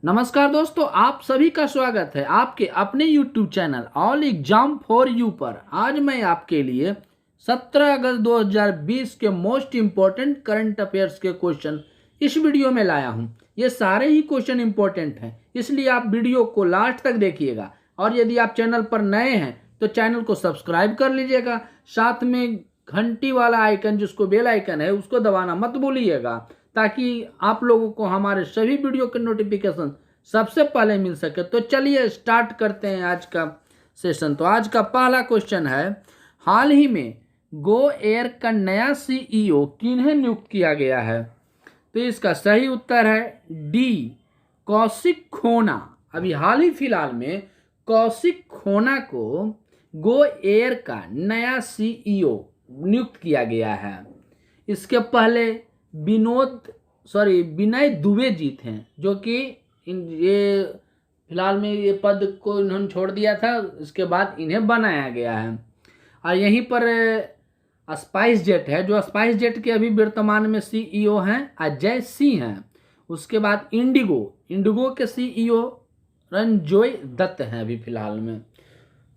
नमस्कार दोस्तों, आप सभी का स्वागत है आपके अपने YouTube channel all exam for you पर। आज मैं आपके लिए 17 अगस्त 2020 के मोस्ट इम्पोर्टेंट करंट अफेयर्स के क्वेश्चन इस वीडियो में लाया हूं। ये सारे ही क्वेश्चन इम्पोर्टेंट हैं, इसलिए आप वीडियो को लास्ट तक देखिएगा। और यदि आप चैनल पर नए हैं तो चैनल को सब्सक्राइब कर लीजिएगा, साथ में घंटी वाला आइकन जिसको बेल आइकन है उसको दबाना मत भूलिएगा, ताकि आप लोगों को हमारे सभी वीडियो के नोटिफिकेशन सबसे पहले मिल सके। तो चलिए स्टार्ट करते हैं आज का सेशन। तो आज का पहला क्वेश्चन है, हाल ही में गो एयर का नया सीईओ किन्हें नियुक्त किया गया है? तो इसका सही उत्तर है डी, कौशिक खोना। अभी हाल ही फिलहाल में कौशिक खोना को गो एयर का नया सीईओ नियुक्त किया गया है। इसके पहले विनय दुबे जी थे, जो कि ये फिलहाल में ये पद को इन्होंने छोड़ दिया था, इसके बाद इन्हें बनाया गया है। और यहीं पर स्पाइस जेट है, जो स्पाइस जेट के अभी वर्तमान में सीईओ हैं अजय सिंह हैं। उसके बाद इंडिगो के सीईओ रणजोय दत्त हैं अभी फिलहाल में।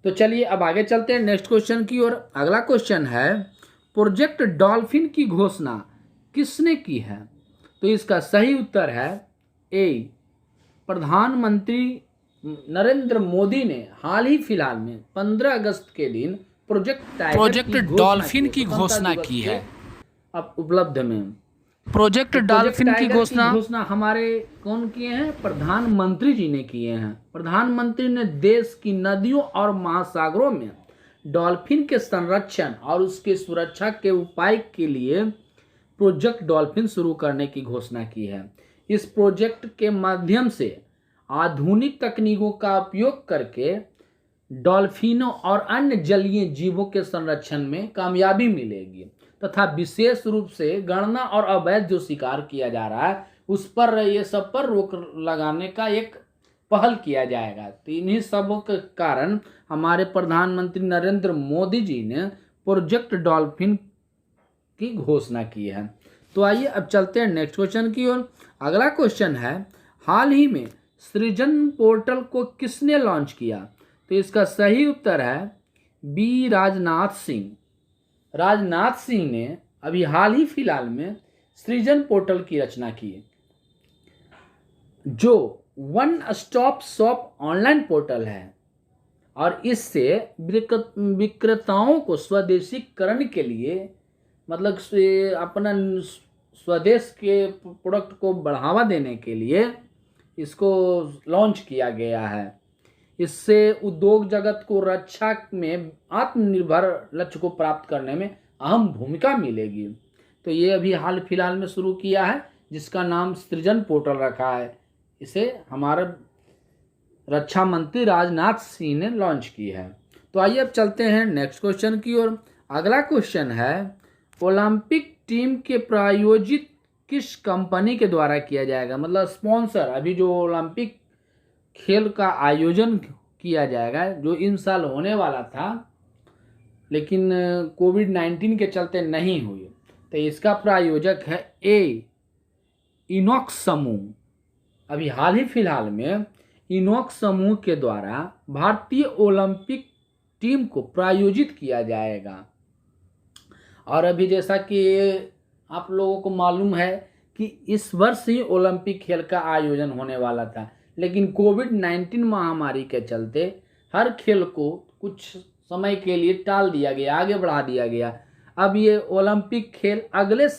तो चलिए अब आगे चलते हैं नेक्स्ट क्वेश्चन की ओर। अगला क्वेश्चन है, प्रोजेक्ट डॉल्फिन की घोषणा किसने की है? तो इसका सही उत्तर है ए, प्रधानमंत्री नरेंद्र मोदी ने हाल ही फिलहाल में 15 अगस्त के दिन प्रोजेक्ट डॉल्फिन की घोषणा की है। अब उपलब्ध में प्रोजेक्ट डॉल्फिन की घोषणा हमारे कौन किए हैं? प्रधानमंत्री जी ने किए हैं। प्रधानमंत्री ने देश की नदियों और महासागरों में डॉल्फिन के संरक्षण और उसके सुरक्षा के उपाय के लिए प्रोजेक्ट डॉल्फिन शुरू करने की घोषणा की है। इस प्रोजेक्ट के माध्यम से आधुनिक तकनीकों का उपयोग करके डॉल्फिनों और अन्य जलीय जीवों के संरक्षण में कामयाबी मिलेगी, तथा विशेष रूप से गणना और अवैध जो शिकार किया जा रहा है उस पर ये सब पर रोक लगाने का एक पहल किया जाएगा। तो इन्हीं सब के कारण हमारे प्रधानमंत्री नरेंद्र मोदी जी ने प्रोजेक्ट डॉल्फिन की घोषणा की है। तो आइए अब चलते हैं नेक्स्ट क्वेश्चन की ओर। अगला क्वेश्चन है, हाल ही में सृजन पोर्टल को किसने लॉन्च किया? तो इसका सही उत्तर है बी, राजनाथ सिंह। राजनाथ सिंह ने अभी हाल ही फिलहाल में सृजन पोर्टल की रचना की, जो one stop shop online portal है और इससे विक्रेताओं को स्वदेशीकरण के लिए, मतलब अपना स्वदेश के प्रोडक्ट को बढ़ावा देने के लिए इसको लॉन्च किया गया है। इससे उद्योग जगत को रक्षा में आत्मनिर्भर लक्ष्य को प्राप्त करने में अहम भूमिका मिलेगी। तो ये अभी हाल फिलहाल में शुरू किया है, जिसका नाम सृजन पोर्टल रखा है। इसे हमारा रक्षा मंत्री राजनाथ सिंह ने लॉन्च की है। तो आइए अब चलते हैं नेक्स्ट क्वेश्चन की ओर। अगला क्वेश्चन है, ओलंपिक टीम के प्रायोजित किस कंपनी के द्वारा किया जाएगा? मतलब स्पॉन्सर, अभी जो ओलंपिक खेल का आयोजन किया जाएगा, जो इन साल होने वाला था लेकिन कोविड-19 के चलते नहीं हुई, तो इसका प्रायोजक है ए, इनॉक्स समूह। अभी हाल ही फिलहाल में इनॉक्स समूह के द्वारा भारतीय ओलंपिक टीम को प्रायोजित किया जाएगा। और अभी जैसा कि आप लोगों को मालूम है कि इस वर्ष ही ओलंपिक खेल का आयोजन होने वाला था, लेकिन कोविड-19 महामारी के चलते हर खेल को कुछ समय के लिए टाल दिया गया, आगे बढ़ा दिया गया। अब ये ओलंपिक खेल अगले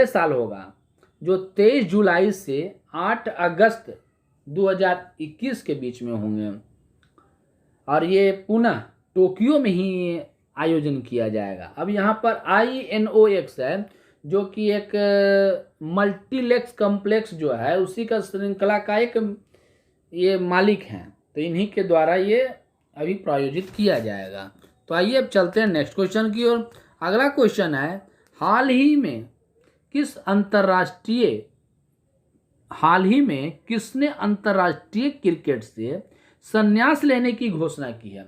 साल होगा, जो 23 जुलाई से 8 अगस्त 2021 के बीच में होंगे, और ये पुनः टोक्यो में ही आयोजन किया जाएगा। अब यहाँ पर INOX है, जो कि एक मल्टीलेक्स कॉम्प्लेक्स जो है उसी का श्रृंखला का एक ये मालिक हैं, तो इन्हीं के द्वारा ये अभी प्रायोजित किया जाएगा। तो आइए अब चलते हैं नेक्स्ट क्वेश्चन की ओर। अगला क्वेश्चन है, हाल ही में किसने अंतर्राष्ट्रीय क्रिकेट से संन्यास लेने की घोषणा की है?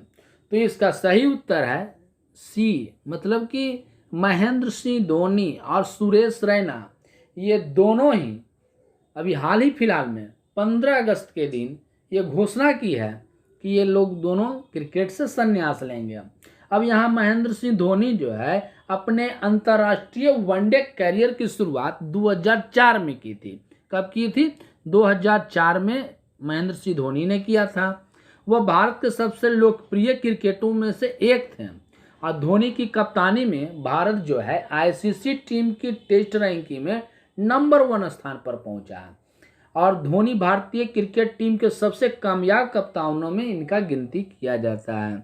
तो इसका सही उत्तर है सी, मतलब कि महेंद्र सिंह धोनी और सुरेश रैना, ये दोनों ही अभी हाल ही फिलहाल में 15 अगस्त के दिन ये घोषणा की है कि ये लोग दोनों क्रिकेट से संन्यास लेंगे। अब यहाँ महेंद्र सिंह धोनी जो है अपने अंतर्राष्ट्रीय वनडे कैरियर की शुरुआत 2004 में की थी। कब की थी? 2004 में महेंद्र सिंह धोनी ने किया था। वह भारत के सबसे लोकप्रिय क्रिकेटरों में से एक थे और धोनी की कप्तानी में भारत जो है आईसीसी टीम की टेस्ट रैंकिंग में नंबर 1 स्थान पर पहुंचा है और धोनी भारतीय क्रिकेट टीम के सबसे कामयाब कप्तानों में इनका गिनती किया जाता है।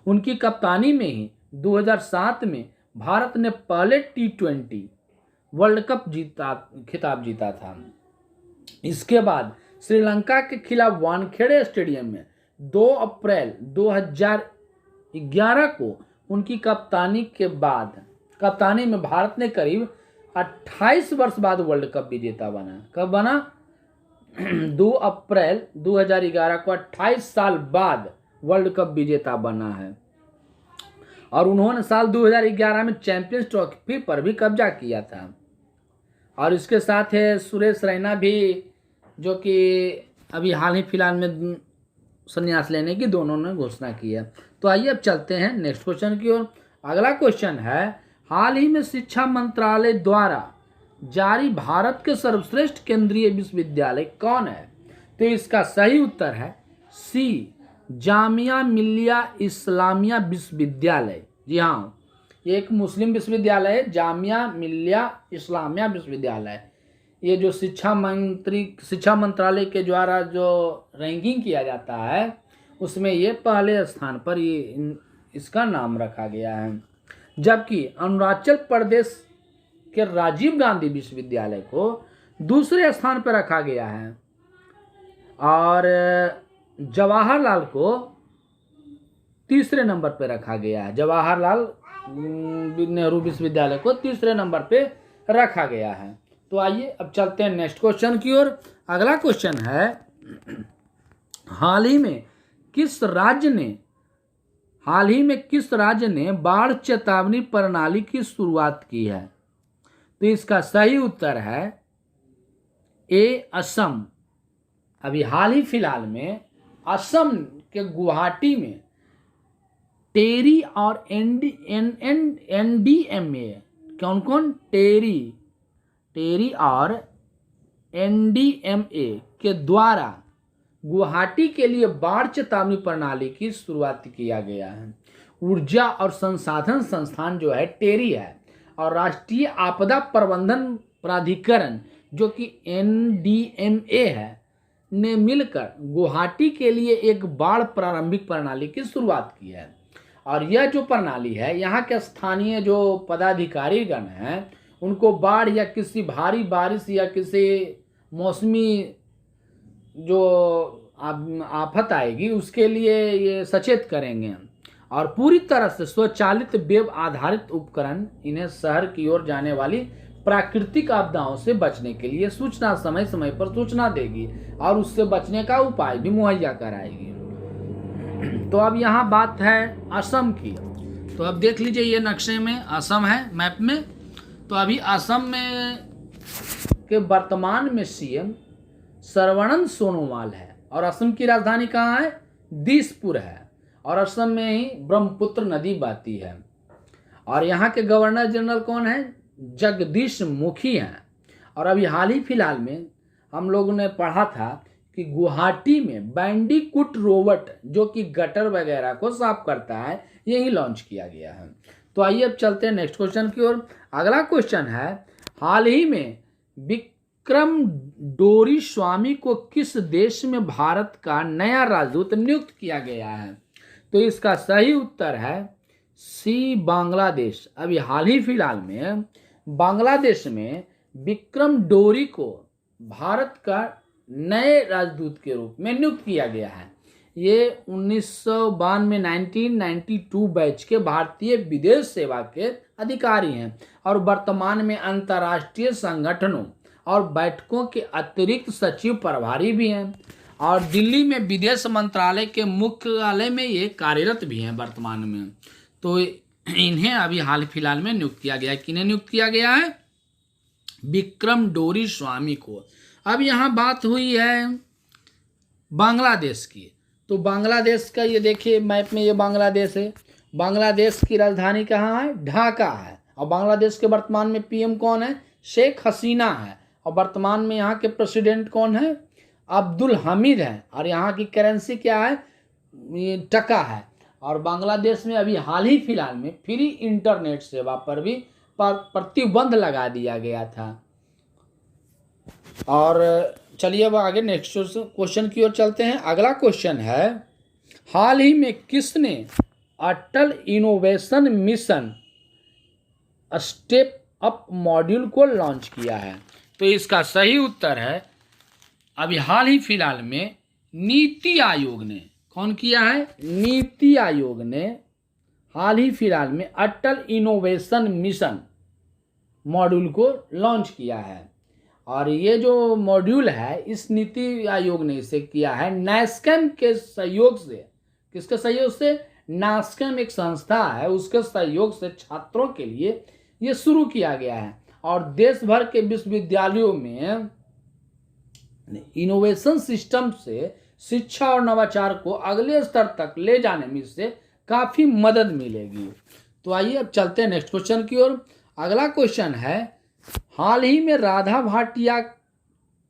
उनकी कप्तानी में ही 2007 में भारत ने पहले T20 वर्ल्ड कप खिताब जीता था। इसके बाद श्रीलंका के खिलाफ वानखेड़े स्टेडियम में 2 अप्रैल 2011 को उनकी कप्तानी में भारत ने करीब 28 वर्ष बाद वर्ल्ड कप विजेता बना। कब बना? 2 अप्रैल 2011 को 28 साल बाद वर्ल्ड कप विजेता बना है और उन्होंने साल 2011 में चैंपियंस ट्रॉफी पर भी कब्जा किया था। और इसके साथ है सुरेश रैना भी, जो कि अभी हाल ही फिलहाल में संन्यास लेने की दोनों ने घोषणा की है। तो आइए अब चलते हैं नेक्स्ट क्वेश्चन की ओर। अगला क्वेश्चन है, हाल ही में शिक्षा मंत्रालय द्वारा जारी भारत के सर्वश्रेष्ठ केंद्रीय विश्वविद्यालय कौन है? तो इसका सही उत्तर है सी, जामिया मिल्लिया इस्लामिया विश्वविद्यालय। जी हाँ, ये एक मुस्लिम विश्वविद्यालय है, जामिया मिल्लिया इस्लामिया विश्वविद्यालय। ये जो शिक्षा मंत्रालय के द्वारा जो रैंकिंग किया जाता है उसमें ये पहले स्थान पर इसका नाम रखा गया है। जबकि अरुणाचल प्रदेश के राजीव गांधी विश्वविद्यालय को दूसरे स्थान पर रखा गया है और जवाहरलाल को तीसरे नंबर पर रखा गया है। जवाहरलाल नेहरू विश्वविद्यालय को तीसरे नंबर पे रखा गया है। तो आइए अब चलते हैं नेक्स्ट क्वेश्चन की ओर। अगला क्वेश्चन है, हाल ही में किस राज्य ने बाढ़ चेतावनी प्रणाली की शुरुआत की है? तो इसका सही उत्तर है ए, असम। अभी हाल ही फिलहाल में असम के गुवाहाटी में टेरी और एनडीएमए कौन टेरी और एनडीएमए के द्वारा गुवाहाटी के लिए बाढ़ चेतावनी प्रणाली की शुरुआत किया गया है। ऊर्जा और संसाधन संस्थान जो है टेरी है और राष्ट्रीय आपदा प्रबंधन प्राधिकरण जो कि एनडीएमए है ने मिलकर गुवाहाटी के लिए एक बाढ़ प्रारंभिक प्रणाली की शुरुआत की है। और यह जो प्रणाली है, यहाँ के स्थानीय जो पदाधिकारीगण हैं उनको बाढ़ या किसी भारी बारिश या किसी मौसमी जो आफत आएगी उसके लिए ये सचेत करेंगे और पूरी तरह से स्वचालित वेब आधारित उपकरण इन्हें शहर की ओर जाने वाली प्राकृतिक आपदाओं से बचने के लिए सूचना समय समय पर सूचना देगी और उससे बचने का उपाय भी मुहैया कराएगी। तो अब यहाँ बात है असम की। तो अब देख लीजिए, ये नक्शे में असम है मैप में। तो अभी असम में के वर्तमान में सीएम सर्बानंद सोनोवाल है और असम की राजधानी कहाँ है? दिसपुर है और असम में ही ब्रह्मपुत्र नदी बहती है। और यहाँ के गवर्नर जनरल कौन है? जगदीश मुखी हैं। और अभी हाल ही फिलहाल में हम लोगों ने पढ़ा था कि गुवाहाटी में बैंडीकूट रोबोट जो कि गटर वगैरह को साफ करता है, यही लॉन्च किया गया है। तो आइए अब चलते हैं नेक्स्ट क्वेश्चन की ओर। अगला क्वेश्चन है, हाल ही में विक्रम डोरीस्वामी को किस देश में भारत का नया राजदूत नियुक्त किया गया है? तो इसका सही उत्तर है सी, बांग्लादेश। अभी हाल ही फिलहाल में बांग्लादेश में विक्रम डोरी को भारत का नए राजदूत के रूप में नियुक्त किया गया है। ये 1992 बैच के भारतीय विदेश सेवा के अधिकारी हैं और वर्तमान में अंतर्राष्ट्रीय संगठनों और बैठकों के अतिरिक्त सचिव प्रभारी भी हैं और दिल्ली में विदेश मंत्रालय के मुख्यालय में ये कार्यरत भी हैं वर्तमान में। तो इन्हें अभी हाल फिलहाल में नियुक्त किया गया है। किन्हें नियुक्त किया गया है? विक्रम डोरीस्वामी को। अब यहाँ बात हुई है बांग्लादेश की। तो बांग्लादेश का ये देखिए मैप में, ये बांग्लादेश है। बांग्लादेश की राजधानी कहाँ है? ढाका है। और बांग्लादेश के वर्तमान में पीएम कौन है? शेख हसीना है। और वर्तमान में यहाँ के प्रेसिडेंट कौन है? अब्दुल हमीद है। और यहाँ की करेंसी क्या है? ये टका है। और बांग्लादेश में अभी हाल ही फिलहाल में फ्री इंटरनेट सेवा पर भी प्रतिबंध लगा दिया गया था। और चलिए अब आगे नेक्स्ट क्वेश्चन की ओर चलते हैं। अगला क्वेश्चन है, हाल ही में किसने Atal innovation mission step up module को लॉन्च किया है? तो इसका सही उत्तर है, अभी हाल ही फिलहाल में नीति आयोग ने। कौन किया है? नीति आयोग ने हाल ही फिलहाल में अटल इनोवेशन मिशन मॉड्यूल को लॉन्च किया है। और ये जो मॉड्यूल है, इस नीति आयोग ने इसे किया है नैस्कैम के सहयोग से। किसके सहयोग से? नैस्कैम एक संस्था है, उसके सहयोग से छात्रों के लिए ये शुरू किया गया है। और देश भर के विश्वविद्यालयों में इनोवेशन सिस्टम से शिक्षा और नवाचार को अगले स्तर तक ले जाने में इससे काफ़ी मदद मिलेगी। तो आइए अब चलते हैं नेक्स्ट क्वेश्चन की ओर। अगला क्वेश्चन है, हाल ही में राधा भाटिया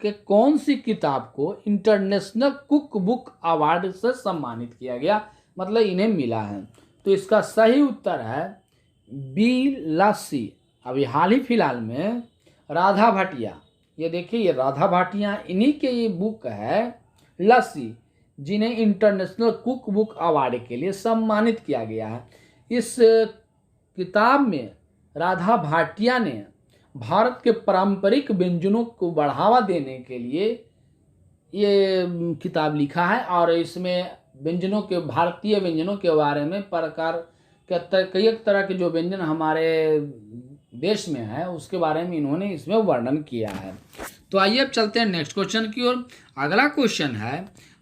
के कौन सी किताब को इंटरनेशनल कुक बुक अवार्ड से सम्मानित किया गया, मतलब इन्हें मिला है? तो इसका सही उत्तर है बी लस्सी। अभी हाल ही फिलहाल में राधा भाटिया, ये देखिए ये राधा भाटिया, इन्हीं के ये बुक है लस्सी, जिन्हें इंटरनेशनल कुक बुक अवार्ड के लिए सम्मानित किया गया है। इस किताब में राधा भाटिया ने भारत के पारंपरिक व्यंजनों को बढ़ावा देने के लिए ये किताब लिखा है। और इसमें व्यंजनों के, भारतीय व्यंजनों के बारे में प्रकार के कई तरह के जो व्यंजन हमारे देश में है उसके बारे में इन्होंने इसमें वर्णन किया है। तो आइए अब चलते हैं नेक्स्ट क्वेश्चन की ओर। अगला क्वेश्चन है,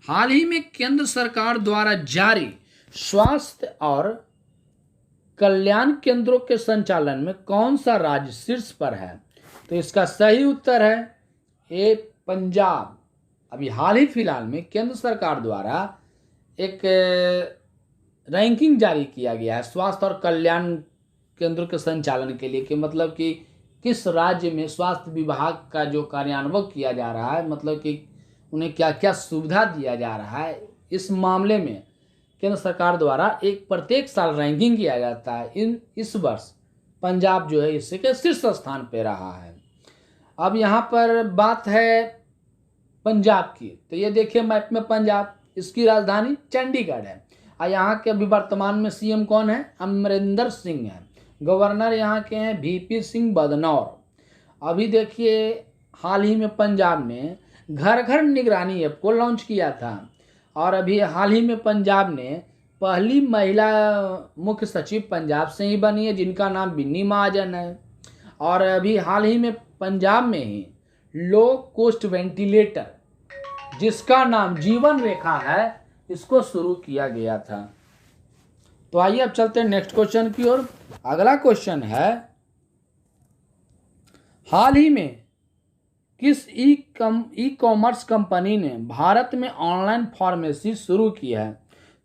हाल ही में केंद्र सरकार द्वारा जारी स्वास्थ्य और कल्याण केंद्रों के संचालन में कौन सा राज्य शीर्ष पर है? तो इसका सही उत्तर है ए पंजाब। अभी हाल ही फिलहाल में केंद्र सरकार द्वारा एक रैंकिंग जारी किया गया है स्वास्थ्य और कल्याण केंद्रों के संचालन के लिए, कि मतलब कि किस राज्य में स्वास्थ्य विभाग का जो कार्यान्वयन किया जा रहा है, मतलब कि उन्हें क्या क्या सुविधा दिया जा रहा है, इस मामले में केंद्र सरकार द्वारा एक प्रत्येक साल रैंकिंग किया जाता है। इस वर्ष पंजाब जो है इसके शीर्ष स्थान पे रहा है। अब यहाँ पर बात है पंजाब की। तो ये देखिए मैप में पंजाब, इसकी राजधानी चंडीगढ़ है। और यहाँ के अभी वर्तमान में सीएम कौन है? अमरिंदर सिंह है। गवर्नर यहाँ के हैं वीपी सिंह बदनौर। अभी देखिए हाल ही में पंजाब ने घर घर निगरानी ऐप को लॉन्च किया था। और अभी हाल ही में पंजाब ने पहली महिला मुख्य सचिव पंजाब से ही बनी है, जिनका नाम बिन्नी महाजन है। और अभी हाल ही में पंजाब में ही लो कॉस्ट वेंटिलेटर, जिसका नाम जीवन रेखा है, इसको शुरू किया गया था। तो आइए अब चलते हैं नेक्स्ट क्वेश्चन की ओर। अगला क्वेश्चन है, हाल ही में किस ई कॉमर्स कंपनी ने भारत में ऑनलाइन फार्मेसी शुरू की है?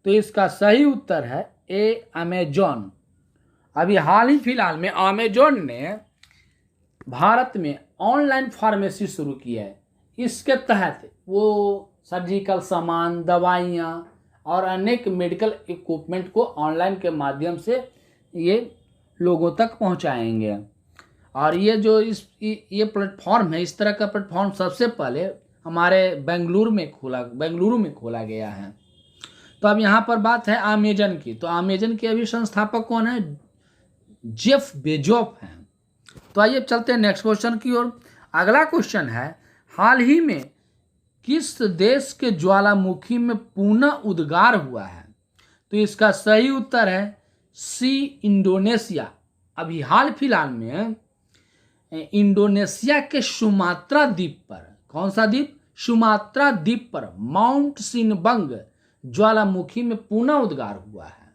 तो इसका सही उत्तर है ए अमेजॉन। अभी हाल ही फिलहाल में अमेजॉन ने भारत में ऑनलाइन फार्मेसी शुरू की है। इसके तहत वो सर्जिकल सामान, दवाइयाँ और अनेक मेडिकल इक्विपमेंट को ऑनलाइन के माध्यम से ये लोगों तक पहुंचाएंगे। और ये जो ये प्लेटफॉर्म है, इस तरह का प्लेटफॉर्म सबसे पहले हमारे बेंगलुरु में खोला गया है। तो अब यहाँ पर बात है अमेजन की। तो अमेजन के अभी संस्थापक कौन है? जेफ बेजोस हैं। तो आइए चलते हैं नेक्स्ट क्वेश्चन की ओर। अगला क्वेश्चन है, हाल ही में किस देश के ज्वालामुखी में पुनः उद्गार हुआ है? तो इसका सही उत्तर है सी इंडोनेशिया। अभी हाल फिलहाल में इंडोनेशिया के सुमात्रा द्वीप पर, कौन सा द्वीप? सुमात्रा द्वीप पर माउंट सिनबंग ज्वालामुखी में पुनः उद्गार हुआ है।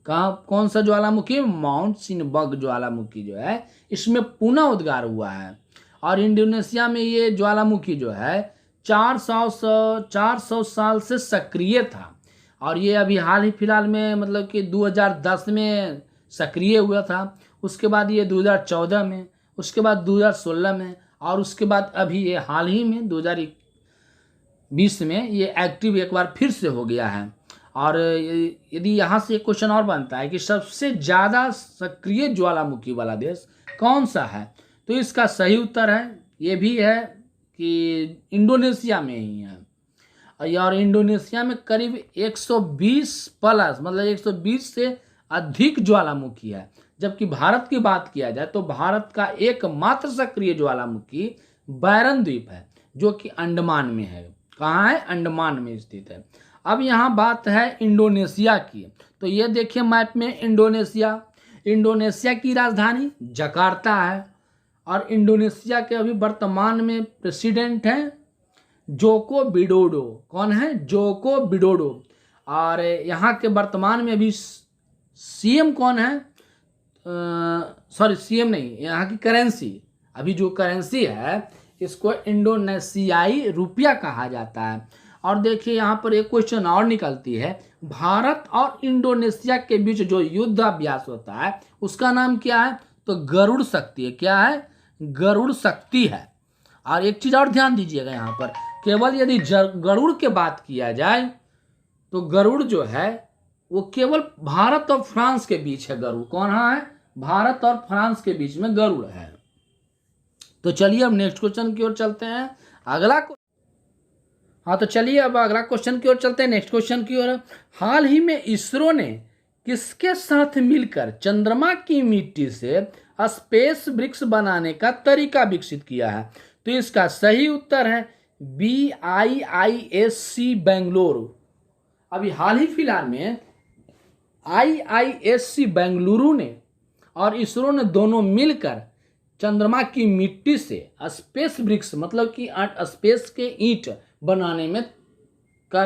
कहाँ, कौन सा ज्वालामुखी? माउंट सिनबंग ज्वालामुखी जो है इसमें पुनः उद्गार हुआ है। और इंडोनेशिया में ये ज्वालामुखी जो है 400 साल से सक्रिय था, और ये अभी हाल ही फिलहाल में मतलब कि 2010 में सक्रिय हुआ था, उसके बाद ये 2014 में, उसके बाद 2016 में, और उसके बाद अभी ये हाल ही में 2020 में ये एक्टिव एक बार फिर से हो गया है। और यदि यहाँ से एक क्वेश्चन और बनता है कि सबसे ज़्यादा सक्रिय ज्वालामुखी वाला देश कौन सा है, तो इसका सही उत्तर है ये भी है कि इंडोनेशिया में ही है। और इंडोनेशिया में करीब 120 प्लस मतलब 120 से अधिक ज्वालामुखी है। जबकि भारत की बात किया जाए तो भारत का एकमात्र सक्रिय ज्वालामुखी बैरन द्वीप है, जो कि अंडमान में है। कहाँ है? अंडमान में स्थित है। अब यहाँ बात है इंडोनेशिया की, तो ये देखिए मैप में इंडोनेशिया की राजधानी जकार्ता है, और इंडोनेशिया के अभी वर्तमान में प्रेसिडेंट हैं जोको विडोडो। कौन है? Joko Widodo. और यहाँ के वर्तमान में अभी सीएम कौन है? सॉरी सीएम नहीं, यहाँ की करेंसी, अभी जो करेंसी है इसको इंडोनेशियाई रुपया कहा जाता है। और देखिए यहाँ पर एक क्वेश्चन और निकलती है, भारत और इंडोनेशिया के बीच जो युद्धाभ्यास होता है उसका नाम क्या है? तो गरुड़ शक्ति है। क्या है? गरुड़ शक्ति है। और एक चीज और ध्यान दीजिएगा, यहाँ पर केवल यदि गरुड़ के बात किया जाए तो गरुड़ जो है वो केवल भारत और फ्रांस के बीच है। गरुड़ कहाँ है? भारत और फ्रांस के बीच में गरुड़ है। तो चलिए अब नेक्स्ट क्वेश्चन की ओर चलते हैं। तो चलिए अब अगला क्वेश्चन की ओर चलते हैं, नेक्स्ट क्वेश्चन की ओर। हाल ही में इसरो ने किसके साथ मिलकर चंद्रमा की मिट्टी से स्पेस ब्रिक्स बनाने का तरीका विकसित किया है? तो इसका सही उत्तर है BIISC बेंगलुरु। अभी हाल ही फिलहाल में IISC बेंगलुरु ने और इसरो ने दोनों मिलकर चंद्रमा की मिट्टी से स्पेस ब्रिक्स मतलब कि स्पेस के ईंट बनाने में का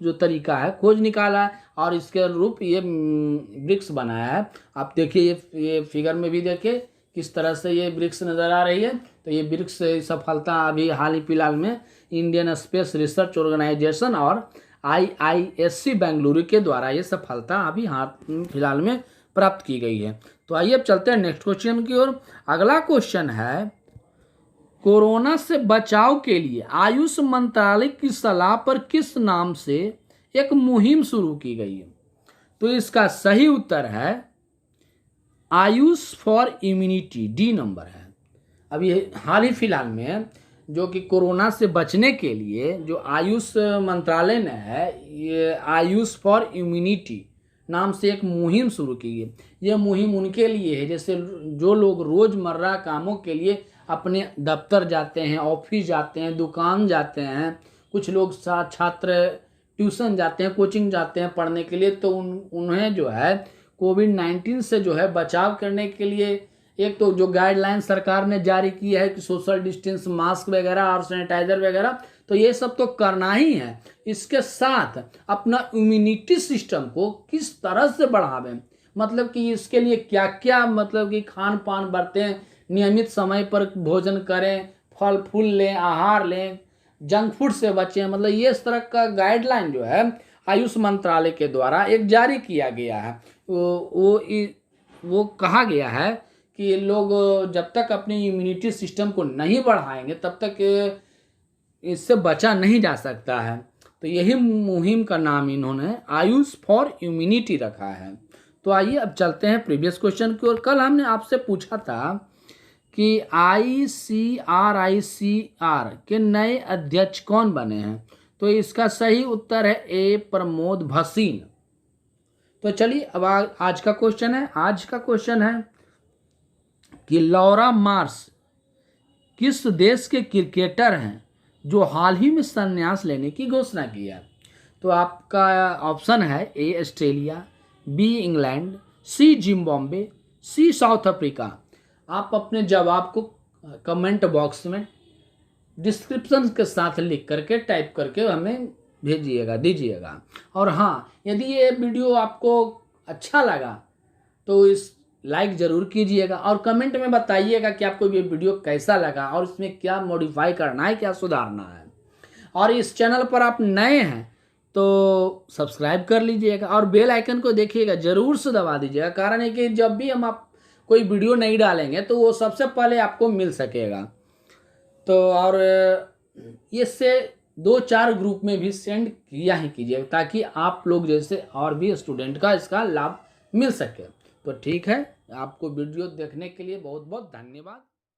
जो तरीका है खोज निकाला है, और इसके रूप ये ब्रिक्स बनाया है। आप देखिए ये फिगर में भी देखिए किस तरह से ये ब्रिक्स नज़र आ रही है। तो ये ब्रिक्स सफलता अभी हाल ही फिलहाल में इंडियन स्पेस रिसर्च ऑर्गेनाइजेशन और IISC बेंगलुरु के द्वारा ये सफलता अभी हाल फिलहाल में प्राप्त की गई है। तो आइए अब चलते हैं नेक्स्ट क्वेश्चन की ओर। अगला क्वेश्चन है, कोरोना से बचाव के लिए आयुष मंत्रालय की सलाह पर किस नाम से एक मुहिम शुरू की गई है? तो इसका सही उत्तर है Ayush for immunity, D number है। अभी हाल ही फिलहाल में जो कि कोरोना से बचने के लिए जो आयुष मंत्रालय ने है, ये आयुष फॉर इम्यूनिटी नाम से एक मुहिम शुरू की है। ये मुहिम उनके लिए है जैसे जो लोग रोज़मर्रा कामों के लिए अपने दफ्तर जाते हैं, ऑफिस जाते हैं, दुकान जाते हैं, कुछ लोग छात्र ट्यूशन जाते हैं, कोचिंग जाते हैं पढ़ने के लिए। तो उन्हें जो है कोविड-19 से जो है बचाव करने के लिए एक तो जो गाइडलाइन सरकार ने जारी की है कि सोशल डिस्टेंस, मास्क वगैरह और सैनिटाइजर वगैरह, तो ये सब तो करना ही है। इसके साथ अपना इम्यूनिटी सिस्टम को किस तरह से बढ़ावें, मतलब कि इसके लिए क्या क्या मतलब कि खान पान बरतें, नियमित समय पर भोजन करें, फल फूल लें, आहार लें, जंक फूड से बचें, मतलब ये इस तरह का गाइडलाइन जो है आयुष मंत्रालय के द्वारा एक जारी किया गया है। वो कहा गया है कि लोग जब तक अपनी इम्यूनिटी सिस्टम को नहीं बढ़ाएंगे तब तक इससे बचा नहीं जा सकता है। तो यही मुहिम का नाम इन्होंने आयुष फॉर इम्यूनिटी रखा है। तो आइए अब चलते हैं प्रीवियस क्वेश्चन की ओर। कल हमने आपसे पूछा था कि ICRICR के नए अध्यक्ष कौन बने हैं? तो इसका सही उत्तर है ए प्रमोद भसीन। तो चलिए अब आज का क्वेश्चन है कि लॉरा मार्श किस देश के क्रिकेटर हैं जो हाल ही में संन्यास लेने की घोषणा की है? तो आपका ऑप्शन है A Australia, B England, C Zimbabwe, C South Africa. आप अपने जवाब को कमेंट बॉक्स में डिस्क्रिप्शन के साथ लिख करके टाइप करके हमें दीजिएगा। और हाँ, यदि ये वीडियो आपको अच्छा लगा तो लाइक ज़रूर कीजिएगा और कमेंट में बताइएगा कि आपको ये वीडियो कैसा लगा और इसमें क्या मॉडिफाई करना है, क्या सुधारना है। और इस चैनल पर आप नए हैं तो सब्सक्राइब कर लीजिएगा और बेल आइकन को देखिएगा, ज़रूर से दबा दीजिएगा। कारण है कि जब भी हम आप कोई वीडियो नहीं डालेंगे तो वो सबसे पहले आपको मिल सकेगा। तो और इससे 2-4 ग्रुप में भी सेंड किया ही कीजिए ताकि आप लोग जैसे और भी स्टूडेंट का इसका लाभ मिल सके। तो ठीक है, आपको वीडियो देखने के लिए बहुत बहुत धन्यवाद।